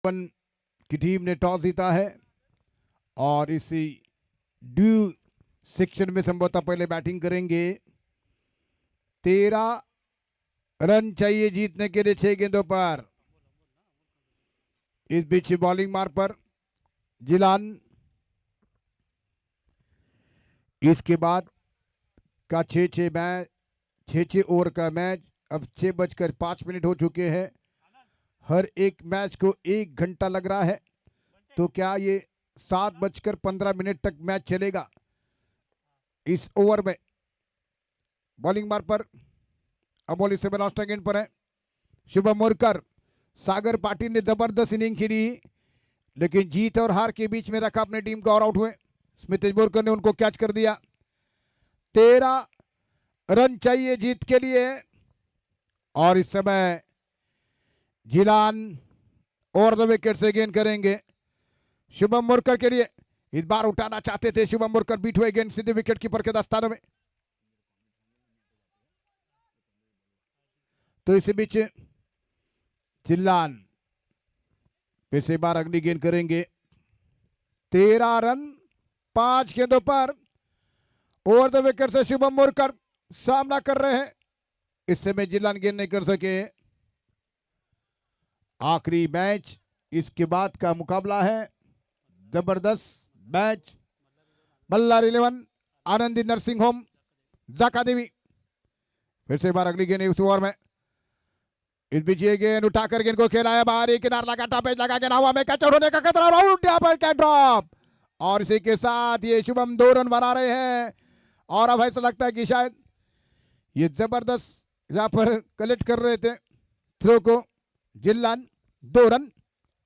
की टीम ने टॉस जीता है और इसी ड्यू सेक्शन में संभवतः पहले बैटिंग करेंगे। 13 रन चाहिए जीतने के लिए 6 गेंदों पर। इस बीच बॉलिंग मार्ग पर जिलान। इसके बाद का 6 ओवर का मैच अब 6:05 हो चुके हैं। हर एक मैच को 1 घंटा लग रहा है, तो क्या ये 7:15 तक मैच चलेगा? इस ओवर में बॉलिंग मार्ग पर अब बॉलिंग से लास्ट गेंद पर है शुभम मोरकर। सागर पाटिल ने जबरदस्त इनिंग खेली, लेकिन जीत और हार के बीच में रखा अपनी टीम को और आउट हुए। स्मिथ बोरकर ने उनको कैच कर दिया। 13 रन चाहिए जीत के लिए और इस समय जिलान ओवर द विकेट से गेंद करेंगे शुभम मोरकर के लिए। इस बार उठाना चाहते थे शुभम मोरकर, बीट हुए गेंद सीधे विकेट कीपर के दस्तानों में। तो इसी बीच जिलान फिर से बार अगली गेंद करेंगे। 13 रन 5 गेंदों पर ओवर द विकेट से शुभम मोरकर सामना कर रहे हैं। इस समय जिलान गेंद नहीं कर सके। आखिरी मैच इसके बाद का मुकाबला है। जबरदस्त match. Ballar 11 Anandi nursing home जाका देवी। फिर से बार अगली गेंद उस ओवर में। इस बीच ये गेंद उठाकर गेंद को खेलाया बाहरी किनार लगा, टॉपेज लगा के हवा में कैच होने का खतरा। आउट यहां पर कैच ड्रॉप और इसी के साथ ये शुभम 2 रन बना रहे हैं। और अब ऐसा लगता है कि शायद ये जबरदस्त यहां पर कलेक्ट कर रहे थे थ्रो को। जिलान 2 रन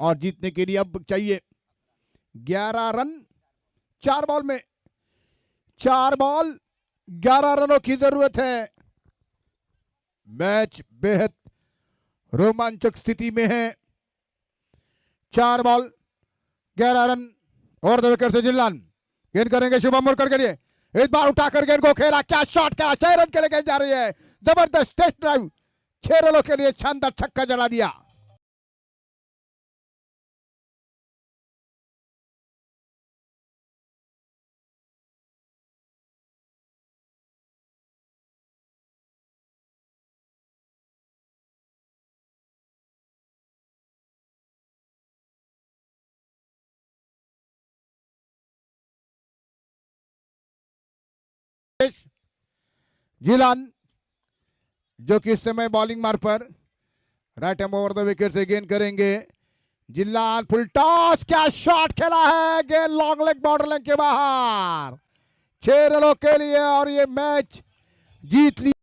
और जीतने के लिए अब चाहिए 11 रन। 4 बॉल में 4 बॉल 11 रनों की जरूरत है। मैच बेहद रोमांचक स्थिति में है। 4 बॉल 11 रन और 2 विकेट से जिलान गेंद करेंगे शुभम मोरकर के लिए। इस बार उठाकर गेंद को खेला, क्या शॉट खेला, 6 रन के लिए गेंद जा रही है। जबरदस्त टेस्ट ड्राइव, 6 रनों के लिए शानदार छक्का जड़ा दिया। जिलान जो कि इस समय बॉलिंग मार्ग पर right hand over the wicket से गेंद करेंगे। जिलान फुल टॉस, क्या शॉट खेला है, गेंद लॉन्ग लेग बॉर्डर लाइन के बाहर। 6 रनों के लिए और ये मैच जीत लिया।